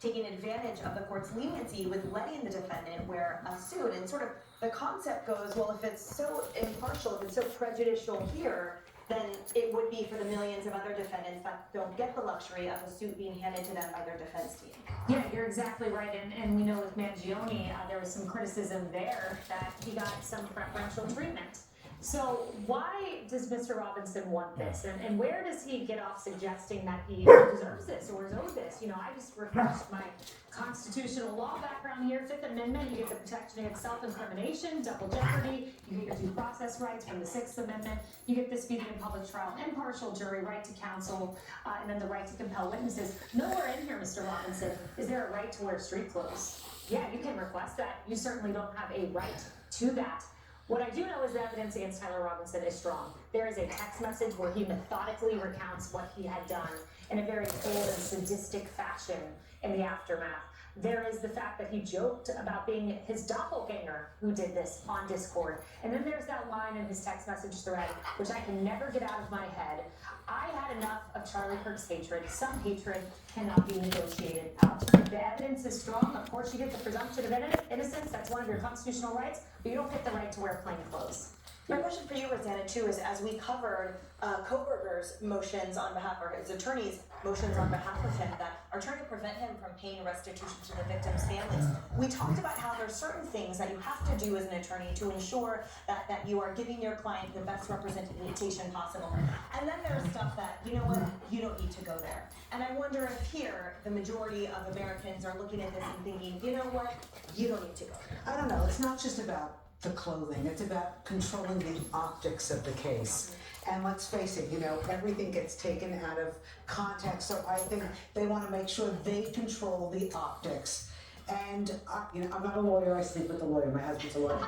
taking advantage of the court's leniency with letting the defendant wear a suit. And sort of the concept goes, well, if it's so impartial, if it's so prejudicial here, then it would be for the millions of other defendants that don't get the luxury of a suit being handed to them by their defense team. Yeah, you're exactly right. And we know with Mangione, there was some criticism there that he got some preferential treatment. So why does Mr. Robinson want this? And where does he get off suggesting that he deserves this or is owed this? You know, I just refreshed my constitutional law background here. Fifth Amendment, you get the protection against self-incrimination, double jeopardy, you get your due process rights from the Sixth Amendment, you get the speedy and public trial, impartial jury, right to counsel, and then the right to compel witnesses. Nowhere in here, Mr. Robinson, is there a right to wear street clothes. Yeah, you can request that. You certainly don't have a right to that. What I do know is the evidence against Tyler Robinson is strong. There is a text message where he methodically recounts what he had done in a very cold and sadistic fashion in the aftermath. There is the fact that he joked about being his doppelganger who did this on Discord. And then there's that line in his text message thread, which I can never get out of my head. I had enough of Charlie Kirk's hatred. Some hatred cannot be negotiated out. The evidence is strong. Of course, you get the presumption of innocence. That's one of your constitutional rights, but you don't get the right to wear plain clothes. My question for you, Rosanna, too, is as we covered Kohberger's motions on behalf, or his attorney's motions on behalf of him that are trying to prevent him from paying restitution to the victims' families, we talked about how there's certain things that you have to do as an attorney to ensure that you are giving your client the best representation possible. And then there's stuff that, you know what, you don't need to go there. And I wonder if here, the majority of Americans are looking at this and thinking, you know what, you don't need to go there. I don't know, it's not just about the clothing, it's about controlling the optics of the case. And let's face it, you know, everything gets taken out of context, so I think they want to make sure they control the optics. And, you know, I'm not a lawyer, I sleep with a lawyer, my husband's a lawyer.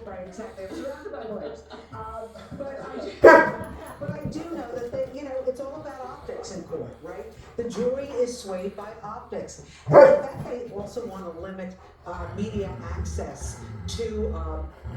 Right, exactly, I'm surrounded by lawyers. But I do know that they, you know, it's all about optics in court, right? The jury is swayed by optics. And I bet they also want to limit media access to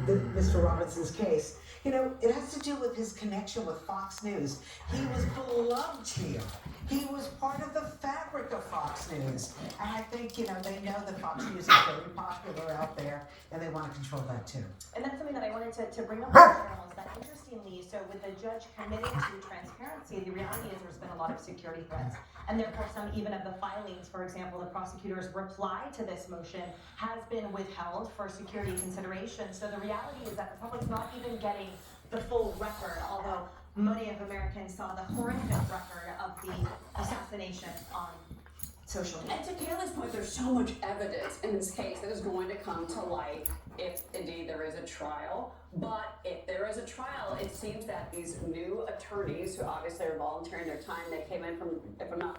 Mr. Robinson's case. You know, it has to do with his connection with Fox News. He was beloved here. He was part of the fabric of Fox News. And I think, you know, they know that Fox News is very popular out there, and they want to control that too. And that's something that I wanted to bring up with the journals, that interestingly, so with the judge committing to transparency, the reality is there's been a lot of security threats. And therefore some even of the filings, for example, the prosecutor's reply to this motion has been withheld for security consideration. So the reality is that the public's not even getting the full record, although many of Americans saw the horrific record of the assassination on social media. And to Kayla's point, there's so much evidence in this case that is going to come to light if indeed there is a trial. But if there is a trial, it seems that these new attorneys, who obviously are volunteering their time, they came in from, if I'm not